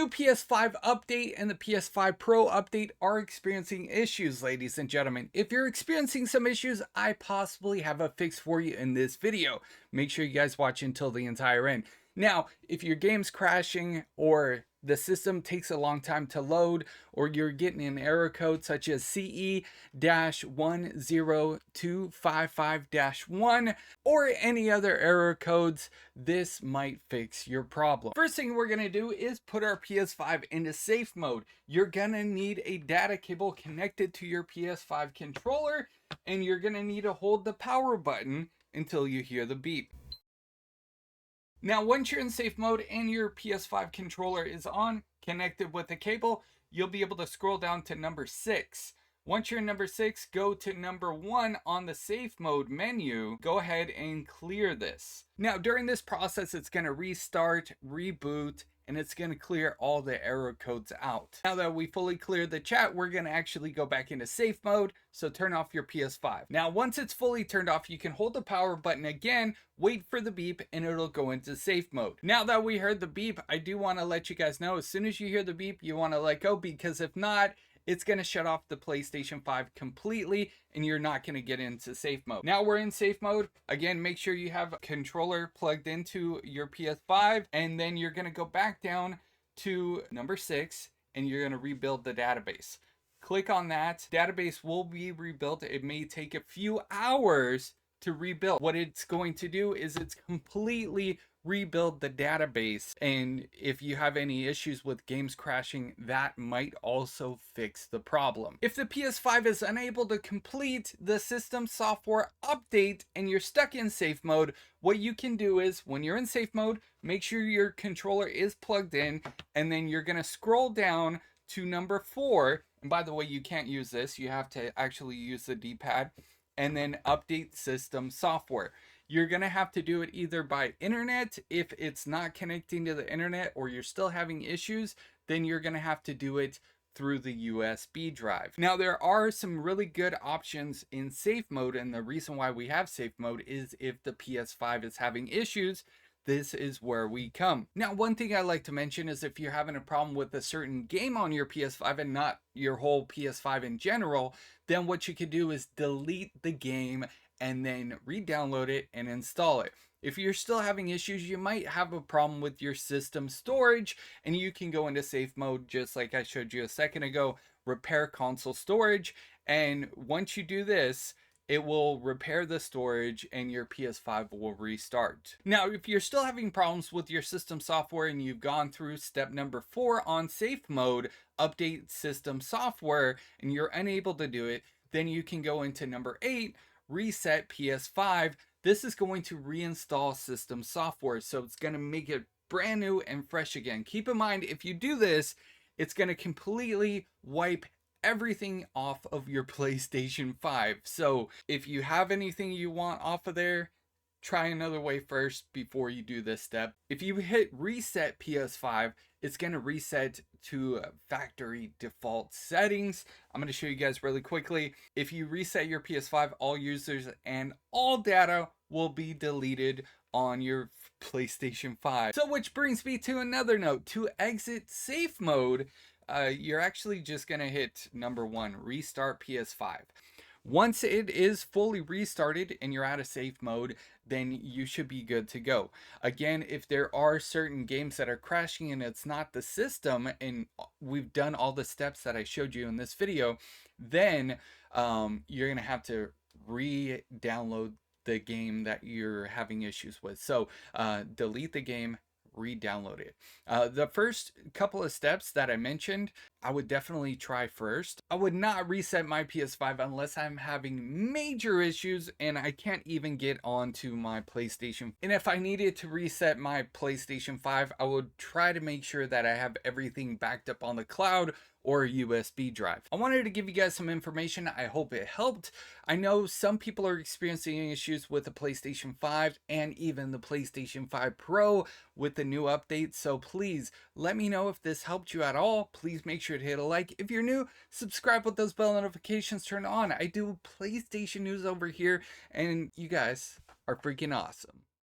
new PS5 update and the PS5 Pro update are experiencing issues, ladies and gentlemen. If you're experiencing some issues, I possibly have a fix for you in this video. Make sure you guys watch until the entire end. Now, if your game's crashing or the system takes a long time to load, or you're getting an error code such as CE-108255-1, or any other error codes, this might fix your problem. First thing we're gonna do is put our PS5 into safe mode. You're gonna need a data cable connected to your PS5 controller, and you're gonna need to hold the power button until you hear the beep. Now, once you're in safe mode and your PS5 controller is on, connected with the cable, you'll be able to scroll down to number 6. Once you're in number 6, go to number 1 on the safe mode menu. Go ahead and clear this. Now, during this process, it's going to restart, reboot, and it's going to clear all the error codes out. Now that we fully cleared the chat, we're going to actually go back into safe mode. So turn off your PS5. Now, once it's fully turned off, you can hold the power button again, wait for the beep, and it'll go into safe mode. Now that we heard the beep, I do want to let you guys know, as soon as you hear the beep, you want to let go, because if not, it's going to shut off the PlayStation 5 completely and you're not going to get into safe mode. Now we're in safe mode. Again, make sure you have a controller plugged into your PS5, and then you're going to go back down to number 6 and you're going to rebuild the database. Click on that. Database will be rebuilt. It may take a few hours to rebuild. What it's going to do is it's completely rebuild the database, and if you have any issues with games crashing, that might also fix the problem. If the PS5 is unable to complete the system software update and you're stuck in safe mode, what you can do is, when you're in safe mode, make sure your controller is plugged in, and then you're going to scroll down to number 4. And by the way, you can't use this, you have to actually use the D-pad, and then update system software. You're going to have to do it either by internet. If it's not connecting to the internet or you're still having issues, then you're going to have to do it through the USB drive. Now, there are some really good options in safe mode, and the reason why we have safe mode is if the PS5 is having issues, this is where we come. Now, one thing I like to mention is if you're having a problem with a certain game on your PS5 and not your whole PS5 in general, then what you could do is delete the game and then re-download it and install it. If you're still having issues, you might have a problem with your system storage, and you can go into safe mode just like I showed you a second ago, repair console storage, and once you do this, it will repair the storage and your PS5 will restart. Now, if you're still having problems with your system software and you've gone through step number 4 on safe mode, update system software, and you're unable to do it, then you can go into number 8, reset PS5. This is going to reinstall system software, so it's going to make it brand new and fresh again. Keep in mind, if you do this, it's going to completely wipe everything off of your PlayStation 5. So if you have anything you want off of there, try another way first before you do this step. If you hit reset PS5, it's going to reset to factory default settings. I'm going to show you guys really quickly. If you reset your PS5, all users and all data will be deleted on your PlayStation 5. So which brings me to another note. To exit safe mode, you're actually just going to hit number 1, restart PS5. Once it is fully restarted and you're out of safe mode, then you should be good to go. Again, if there are certain games that are crashing and it's not the system, and we've done all the steps that I showed you in this video, then you're going to have to re-download the game that you're having issues with. So delete the game, re-download it. The first couple of steps that I mentioned, I would definitely try first. I would not reset my PS5 unless I'm having major issues and I can't even get onto my PlayStation. And if I needed to reset my PlayStation 5, I would try to make sure that I have everything backed up on the cloud or a USB drive. I wanted to give you guys some information. I hope it helped. I know some people are experiencing issues with the PlayStation 5 and even the PlayStation 5 Pro with the new update. So please let me know if this helped you at all. Please make sure to hit a like. If you're new, subscribe with those bell notifications turned on. I do PlayStation news over here and you guys are freaking awesome.